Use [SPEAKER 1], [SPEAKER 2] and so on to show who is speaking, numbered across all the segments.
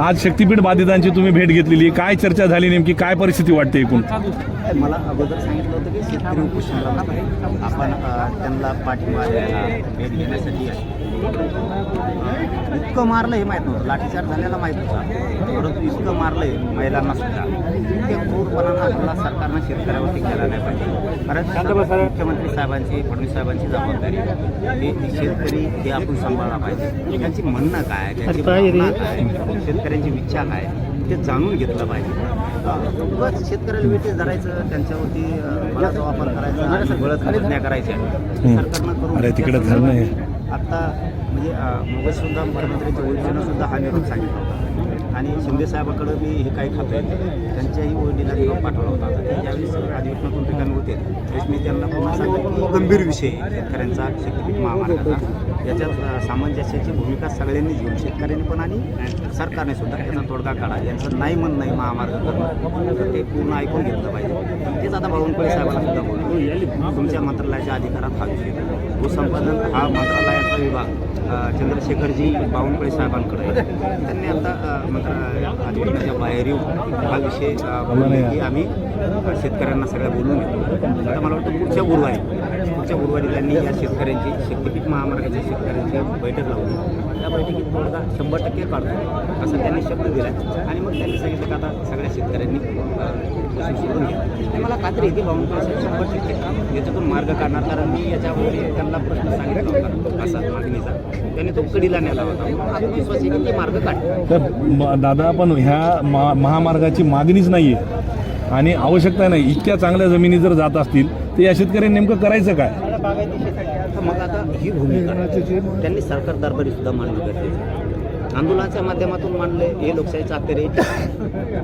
[SPEAKER 1] आज शक्तीपीठ बाधितांची तुम्ही भेट घेतलेली, काय चर्चा झाली, नेमकी काय परिस्थिती वाटते एकूण?
[SPEAKER 2] मला अगोदर सांगितलं होतं की शेतकरी उपोषणाला आपण त्यांना पाठिंबा द्यायला भेट घेण्यासाठी इतकं मारलं हे माहीत नव्हतं, लाठीचार्ज झालेला माहीत होता, परंतु इतकं मारलं आहे महिलांना सुद्धा ते क्रूरपणानं आपला सरकारनं शेतकऱ्यावरती केला नाही पाहिजे. कारण मुख्यमंत्री साहेबांची, फडणवीस साहेबांची जबाबदारी हे शेतकरी हे आपण सांभाळला पाहिजे. त्यांची म्हणणं काय, त्यांची भावना काय, शेतकऱ्यांची इच्छा काय ते जाणून घेतलं पाहिजे. उगाच शेतकऱ्याला वेटीस धरायचं, त्यांच्यावरती बळाचा वापर करायचा आणि बळत खरेदण्या करायच्या सरकारनं करून आता म्हणजे मगसुद्धा मुख्यमंत्र्यांच्या ओळखीनं सुद्धा हा निरोप सांगितला होता आणि शिंदे साहेबाकडं मी हे काही खातं आहे त्यांच्याही ओळखीला निरोप पाठवला होता. ते ज्यावेळेस अधिवेशनातून ठिकाणी होते त्यावेळेस मी त्यांना पुन्हा सांगितलं की गंभीर विषय शेतकऱ्यांचा शक्तीपीठ महामार्गाचा, याच्यात सामंजस्याची भूमिका सगळ्यांनी घेऊन शेतकऱ्यांनी पण आणि सरकारने सुद्धा त्याचा तोडगा काढा. यांचं नाही म्हणणं नाही महामार्ग करणं तर ते पूर्ण ऐकून घेतलं पाहिजे. तेच आता बावनकुळे साहेबांना सुद्धा बोलतो, तुमच्या मंत्रालयाच्या अधिकारात हा विषय भूसंपादन हा मंत्रालयाचा विभाग चंद्रशेखरजी बावनकुळे साहेबांकडे आहे. त्यांनी आता अधिवेशनाच्या बाहेर येऊन हा विषय बोलले की आम्ही शेतकऱ्यांना सगळ्या बोलून घेतो. आता मला वाटतं पुढच्या गुरुवारी त्यांनी या शेतकऱ्यांची शक्तीपीठ महामार्गाच्या शेतकऱ्यांची बैठक लावली. त्या बैठकीत तोडगा 100% काढतो असं त्यांनी शब्द दिला आणि मग त्यांनी सांगितलं की आता सगळ्या शेतकऱ्यांनी सोडून घ्या. मला खात्री आहे की बावनकुळे साहेब 100% याच्यातून मार्ग काढणार, कारण मी याच्यावर त्यांना प्रश्न सांगितला होता असा मागणीचा, त्यांनी तो कडीला नेला होता. आत्मविश्वास आहे की ते मार्ग काढतो.
[SPEAKER 1] तर दादा पण ह्या महामार्गाची मागणीच नाही आहे आणि आवश्यकता नाही, इतक्या चांगल्या जमिनी जर जात असतील तर या शेतकऱ्यांनी नेमकं करायचं काय?
[SPEAKER 2] मग आता ही भूमिका त्यांनी सरकार दरबारी सुद्धा मांडणं गरजेचं आहे. आंदोलनाच्या माध्यमातून मांडले हे लोकशाहीचा अखेर.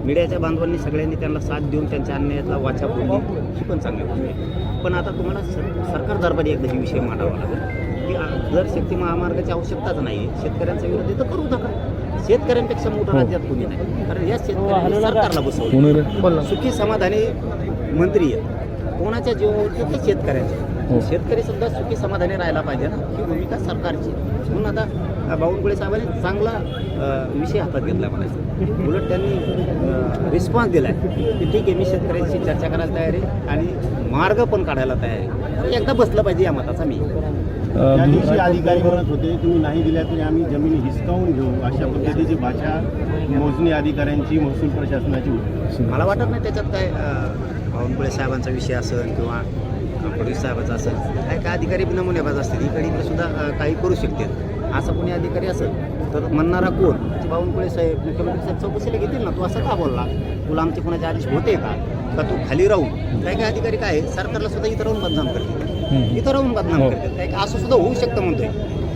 [SPEAKER 2] मीडियाच्या बांधवांनी सगळ्यांनी त्यांना साथ देऊन त्यांच्या अन्यायाला वाचा बोलली ही पण चांगली गोष्ट आहे. पण आता तुम्हाला सरकार दरबारी एकदा ही विषय मांडावा लागेल की जर शक्ती महामार्गाची आवश्यकताच नाही शेतकऱ्यांच्या विरोधी तर करू नका. शेतकऱ्यांपेक्षा मोठं राज्यात कोणी नाही, कारण या शेतकऱ्यांनी सरकारला बसवलं. सुखी समाधानी मंत्री आहेत, कोणाच्या जीवावरती ते शेतकऱ्यांचे. शेतकरी सुद्धा सुखी समाधानी राहायला पाहिजे ना, ही भूमिका सरकारची. म्हणून आता बावनकुळे साहेबांनी चांगला विषय हातात घेतला म्हणायचं. उलट त्यांनी रिस्पॉन्स दिला आहे की ठीक आहे, मी शेतकऱ्यांशी चर्चा करायला तयार आहे आणि मार्ग पण काढायला तयार आहे. तर एकदा बसलं पाहिजे या मताचा मी.
[SPEAKER 3] त्या दिवशी अधिकारी म्हणत होते तुम्ही नाही दिल्या तरी आम्ही जमिनी हिसकावून घेऊ, अशा पद्धतीची भाषा मोजणी अधिकाऱ्यांची, महसूल प्रशासनाची होती.
[SPEAKER 2] मला वाटत नाही त्याच्यात काय बावनकुळे साहेबांचा विषय असेल किंवा फडणवीस साहेबाचा असेल, काय अधिकारी नमुनेबाज असतील, इकडे सुद्धा काही करू शकतील. असं कोणी अधिकारी असेल तर म्हणणारा कोण? बावनकुळे साहेब, मुख्यमंत्री साहेब चौकशीला घेतील ना, तू असं का बोलला, तुला आमचे कोणाचे आदेश होते का तू खाली राहून? काही अधिकारी काय सरकारला सुद्धा इथं राहून बदनाम करतील, इथं राहून बदनाम करतील. काही असं सुद्धा होऊ शकतं म्हणतोय,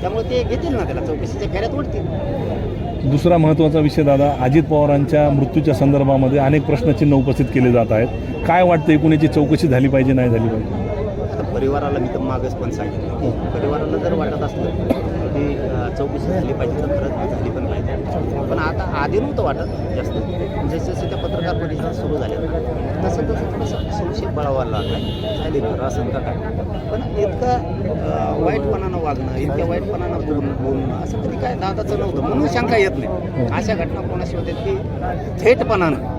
[SPEAKER 2] त्यामुळे ते घेतील ना, त्याला चौकशीच्या फेऱ्यात ओढतील.
[SPEAKER 1] दुसरा महत्त्वाचा विषय दादा, अजित पवारांच्या मृत्यूच्या संदर्भामध्ये अनेक प्रश्नचिन्ह उपस्थित केले जात आहेत. काय वाटतं, एकूण याची चौकशी झाली पाहिजे नाही झाली पाहिजे?
[SPEAKER 2] आता परिवाराला मी तर मागच पण सांगितलं, परिवाराला जर वाटत असलं की चौकशी झाली पाहिजे तर खरंच झाली पण पाहिजे. पण आता आधी नव्हतं वाटत जास्त, जसे जसे त्या पत्रकार परिषदा सुरू झाल्या तसं थोडंसं संशय बळावायला लागला झाले खरं असं का काय. पण इतकं वाईटपणानं वागणं, इतक्या वाईटपणानं बोलणं असं कधी काय दादाचं नव्हतं, म्हणून शंका येत नाही. अशा घटना कोणाशी होत्या की थेटपणानं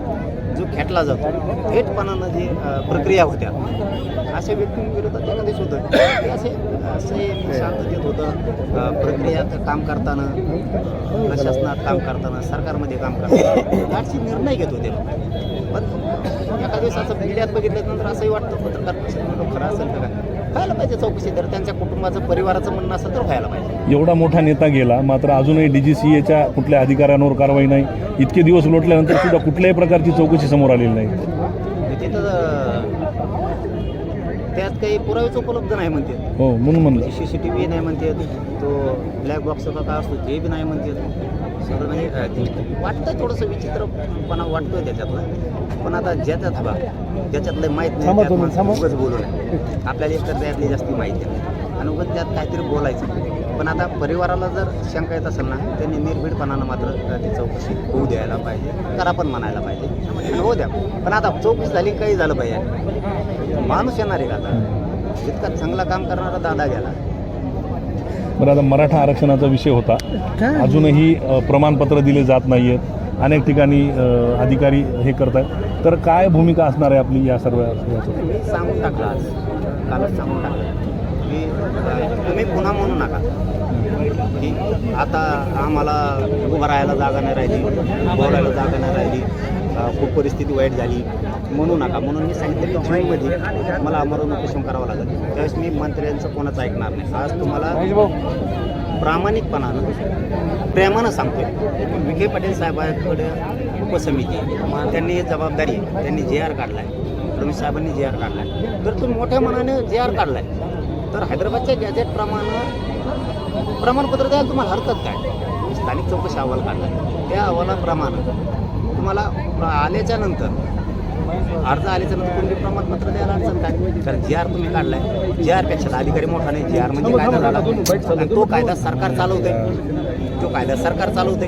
[SPEAKER 2] जो खेटला जातो, थेटपणानं जी प्रक्रिया होत्या, अशा व्यक्तींविरोधात एखादेच होतं. असे शांततेत होतं, प्रक्रियात काम करताना, प्रशासनात काम करताना, सरकारमध्ये काम करताना फारशी निर्णय घेत होते. पण एखाद्या दिवस असं मीडियात बघितल्यानंतर असंही वाटतं पत्रकार परिषदेमध्ये खरं असेल का काय, व्हायला पाहिजे चौकशी. जर त्यांच्या कुटुंबाचं, परिवाराचं म्हणणं असेल तर व्हायला पाहिजे.
[SPEAKER 1] एवढा मोठा नेता गेला, मात्र अजूनही DGCAच्या कुठल्या अधिकाऱ्यांवर कारवाई नाही. इतके दिवस लोटल्यानंतर सुद्धा कुठल्याही प्रकारची चौकशी समोर आलेली नाही.
[SPEAKER 2] तिथं त्यात काही पुरावेच उपलब्ध नाही म्हणते.
[SPEAKER 1] हो, म्हणून म्हणलं
[SPEAKER 2] CCTV नाही म्हणते, तो ब्लॅक बॉक्स काय असतो ते बी नाही म्हणते. सगळं म्हणजे वाटतं थोडंसं विचित्रपणा वाटतोय त्याच्यातलं. पण आता ज्याच्यात हवा त्याच्यातलं माहीत नाही, उगाच बोलू नये. आपल्याला एकतर त्यातली जास्ती माहिती नाही आणि उगाच त्यात काहीतरी बोलायचं. पण आता परिवाराला जर शंका येत असेल ना, त्यांनी निर्भीडपणानं मात्र ती चौकशी होऊ द्यायला पाहिजे, करा पण म्हणायला पाहिजे, होऊ द्या. पण आता चौकशी झाली, काही झालं पाहिजे. माणूस येणार आहे का आता? इतका चांगला काम करणारा दादा गेला.
[SPEAKER 1] बरं, आता मराठा आरक्षणाचा विषय होता, अजूनही प्रमाणपत्र दिले जात नाही आहेत. अनेक ठिकाणी अधिकारी हे करत आहेत. तर काय भूमिका असणार आहे आपली या सर्व याच्यात?
[SPEAKER 2] मी सांगून टाकलं आज, कालच सांगून टाकलं की तुम्ही पुन्हा म्हणू नका की आता आम्हाला उभं राहायला जागा नाही राहिली, बोलायला जागा नाही राहिली, खूप परिस्थिती वाईट झाली, म्हणू नका. म्हणून मी सांगितलं की जूनमध्ये मला आमरण उपोषण करावं लागेल. त्यावेळेस मी मंत्र्यांचं कोणाचं ऐकणार नाही. आज तुम्हाला प्रामाणिकपणानं प्रेमानं सांगतोय, विखे पाटील साहेबांकडे उपसमिती आहे, त्यांनी जबाबदारी आहे, त्यांनी JR काढला आहे, रमेश साहेबांनी JR काढला आहे. तर तुम्ही मोठ्या मनाने JR काढला आहे, तर हैदराबादच्या गॅजेटप्रमाणे प्रमाणपत्र द्यायला तुम्हाला हरकत काय? तुम्ही स्थानिक चौकशी अहवाल काढला, त्या अहवालाप्रमाणे तुम्हाला आल्याच्या नंतर अर्ज आल्याच्या नंतर कोणते प्रमाणपत्र द्यायला अडचण काय? तर JR तुम्ही काढलाय, JR-पेक्षा अधिकारी मोठा नाही. JR म्हणजे कायदा झाला आणि तो कायदा सरकार चालवते, तो कायदा सरकार चालवते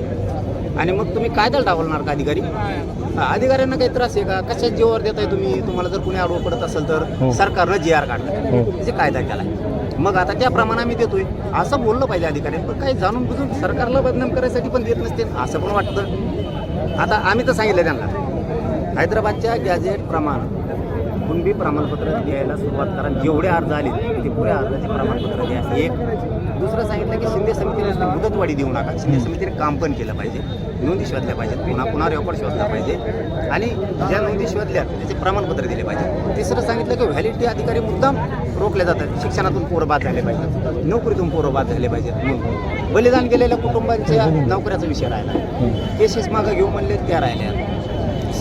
[SPEAKER 2] आणि मग तुम्ही कायदा डावलणार का अधिकारी? अधिकाऱ्यांना काही त्रास आहे का? कशात जीवावर देताय तुम्ही? तुम्हाला जर कोणी आडवं पडत असेल तर सरकारनं JR काढला, म्हणजे कायदा केलाय, मग आता त्याप्रमाणे आम्ही देतोय असं बोललं पाहिजे अधिकारी. पण काही जाणून बुजून सरकारला बदनाम करायसाठी पण देत नसते असं पण वाटतं. आता आम्ही तर सांगितलं त्यांना, हैदराबादच्या गॅजेटप्रमाणे कुणबी प्रमाणपत्र द्यायला सुरुवात करा. जेवढे अर्ज आले ते पुऱ्या अर्जाचे प्रमाणपत्र द्या. एक दुसरं सांगितलं की शिंदे समितीने मुदतवाढी देऊ नका. शिंदे समितीने काम पण केलं पाहिजे, नोंदी शोधल्या पाहिजेत, पुन्हा रेकॉर्ड शोधला पाहिजे आणि ज्या नोंदी शोधल्या त्याचे प्रमाणपत्र दिले पाहिजे. तिसरं सांगितलं की व्हॅलिडिटी अधिकारी मुद्दाम रोखले जातात. शिक्षणातून पोरं बाद झाले पाहिजेत, नोकरीतून पोरं बाद झाले पाहिजेत, बलिदान केलेल्या कुटुंबांच्या नोकऱ्याचा विषय राहिला, केसेस मागं घेऊ म्हणले त्या राहिल्या,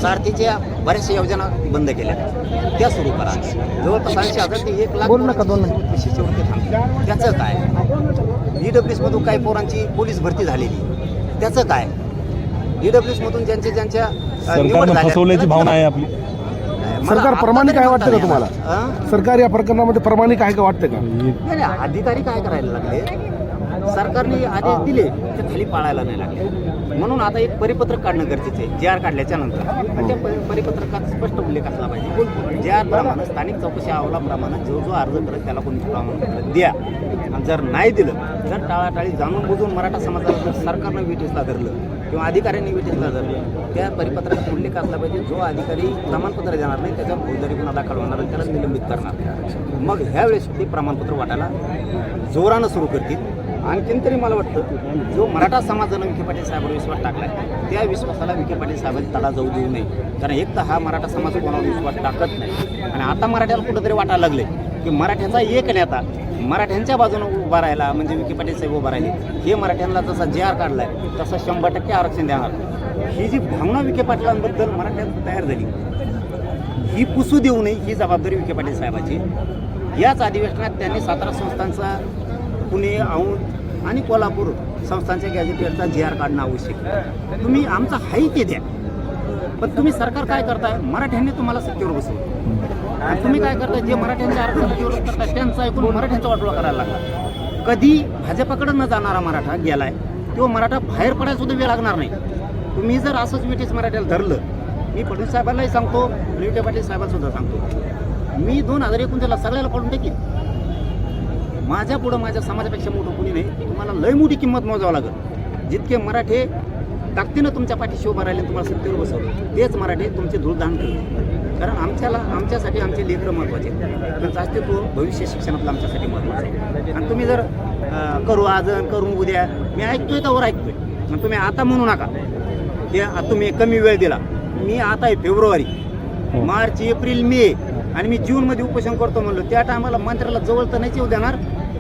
[SPEAKER 2] सारथीच्या बऱ्याचशा योजना बंद केल्या त्या सुरू करा. जवळपास 80,000 ते 1,00,000 शिष्यवृत्ती थांबली, त्याचं काय? EWS-मधून काही पोरांची पोलीस भरती झालेली, त्याचं काय? EWS-मधून ज्यांच्या निवड झाल्या,
[SPEAKER 1] फसवल्याची भावना आहे आपली.
[SPEAKER 4] सरकार प्रामाणिक आहे वाटतं का तुम्हाला? सरकार या प्रकरणामध्ये प्रामाणिक आहे का वाटतं का?
[SPEAKER 2] नाही, अधिकारी काय करायला लागले? सरकारने आदेश दिले ते खाली पाळायला नाही लागले. म्हणून आता एक परिपत्रक काढणं गरजेचं आहे. JR काढल्याच्या नंतर आणि त्या परिपत्रकात स्पष्ट उल्लेख असला पाहिजे. JR प्रमाणे स्थानिक चौकशी अहवालाप्रमाणे जो अर्ज करत त्याला कोणी प्रमाणपत्र द्या. आणि जर नाही दिलं, जर टाळाटाळी जाणून बुजून मराठा समाजाला जर सरकारनं विटीसला धरलं किंवा अधिकाऱ्यांनी विटीसला धरलं, त्या परिपत्रकात उल्लेख असला पाहिजे. जो अधिकारी प्रमाणपत्र देणार नाही त्याच्यावर फौजदारी गुन्हा दाखल होणार आणि त्याला निलंबित करणार. मग ह्यावेळेस ते प्रमाणपत्र वाटायला जोरानं सुरू करतील. आणखीन तरी मला वाटतं जो मराठा समाजानं विखे पाटील साहेबांवर विश्वास टाकला आहे त्या विश्वासाला विखे पाटील साहेबांनी तडा जाऊ देऊ नये. कारण एक तर हा मराठा समाज कोणावर विश्वास टाकत नाही आणि आता मराठ्याला कुठंतरी वाटायला लागले की मराठ्याचा एक नेता मराठ्यांच्या बाजूनं उभा राहिला म्हणजे विखे पाटील साहेब उभा राहिले. हे मराठ्यांना जसा JR काढलाय तसा 100% आरक्षण देणार. ही जी भावना विखे पाटलांबद्दल मराठ्यात तयार झाली ही पुसू देऊ नये, ही जबाबदारी विखे पाटील साहेबांची. याच अधिवेशनात त्यांनी 17 संस्थांचा पुणे, औंध आणि कोल्हापूर संस्थांच्या गॅजेटेडचा JR काढणं आवश्यक आहे. तुम्ही आमचा हाही ते द्या, पण तुम्ही सरकार काय करताय? मराठ्यांनी तुम्हाला सत्तेवर बसवलं आणि तुम्ही काय करताय? जे मराठ्यांच्या आरक्षणाचा विरोध करताय त्यांचा ऐकून मराठ्यांचा वाटोळा करायला लागला. कधी भाजपाकडे न जाणारा मराठा गेलाय किंवा मराठा बाहेर पडायला सुद्धा वेळ लागणार नाही. तुम्ही जर असंच विटेच मराठ्याला धरलं, मी फडणवीस साहेबांनाही सांगतो, विखे पाटील साहेबांना सुद्धा सांगतो, मी 2029 सगळ्याला पडून टाकीन. माझ्या पुढं माझ्या समाजापेक्षा मोठं कोणी नाही. तुम्हाला लय मोठी किंमत मोजावं लागेल. जितके मराठे ताकदीनं तुमच्या पाठीशी उभं राहिले, तुम्हाला सत्तेवर बसवलं, तेच मराठे तुमचे धूळदान करतील. कारण आमच्यासाठी आमचे लेकरं महत्त्वाचे, त्यांचं अस्तित्व भविष्य शिक्षणातलं आमच्यासाठी महत्त्वाचं आहे. आणि तुम्ही जर करू आज करू उद्या, मी ऐकतोय त्यावर ऐकतोय, मग तुम्ही आता म्हणू नका ते तुम्ही कमी वेळ दिला. मी आता आहे फेब्रुवारी, मार्च, एप्रिल, मे आणि मी जूनमध्ये उपोषण करतो म्हणलं. त्या टायमाला मंत्र्याला जवळ तर नाहीच येऊ देणार,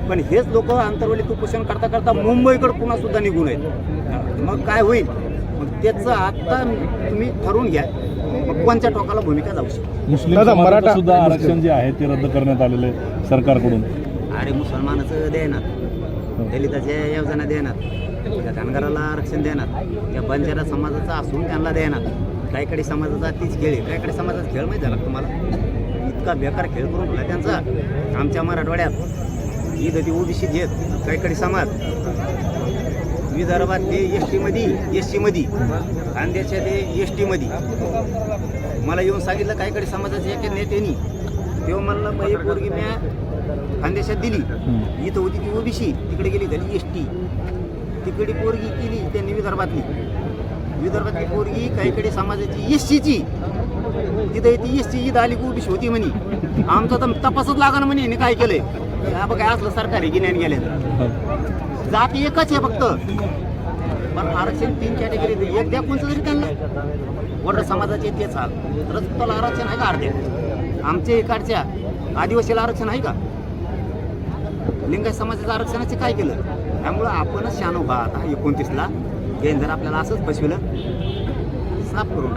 [SPEAKER 2] पण हेच लोक अंतर्वेळीत उपोषण करता करता मुंबईकडे पुन्हा सुद्धा निघून आहेत. मग काय होईल? मग त्याचं आता तुम्ही ठरवून घ्या, मग कोणत्या टोकाला भूमिका जाऊ शकते.
[SPEAKER 1] मुस्लिम समाजाचं सुद्धा आरक्षण जे आहे ते रद्द करण्यात आलेलं आहे सरकारकडून.
[SPEAKER 2] अरे मुसलमानाचं देणार, दलिताच्या योजना देणार, त्या धनगराला आरक्षण देणार, त्या बंजारा समाजाचा असून त्यांना देणार. काहीकडे समाजाचा तीच खेळ आहे. काहीकडे समाजाचा खेळ माहीत झाला तुम्हाला? इतका बेकार खेळ करून ठेवला त्यांचा. आमच्या मराठवाड्यात इथं ती ओबीसी घेत, काहीकडे समाज विदर्भात ते SC मध्ये, खानदेशात ते ST मध्ये. मला येऊन सांगितलं काहीकडे समाजाच्या एका नेत्यांनी, तेव्हा म्हणलं मग एक पोरगी मी खानदेशात दिली, इथं होती ती ओबीसी, तिकडे गेली झाली ST, तिकडे पोरगी केली त्यांनी विदर्भातली. विदर्भातली पोरगी काहीकडे समाजाची एससीची तिथे ती एससी दाली ओबीसी होती म्हणे आमचा तर तपासच लागणार म्हणे हिने काय केलंय हा बघ काय असलं सरकारी गिन्यान गेले जात एकच आहे फक्त पण आरक्षण 3 कॅटेगरी एक द्या कोणतं तरी त्यांना वडर समाजाचे तेच हाल तर तुला आरक्षण आहे का अर्ध्या आमच्या इकडच्या आदिवासीला आरक्षण आहे का लिंगायत समाजाचं आरक्षणाचे काय केलं त्यामुळं आपणच शान उभा आता 29ला जर आपल्याला असंच बसविलं साफ करून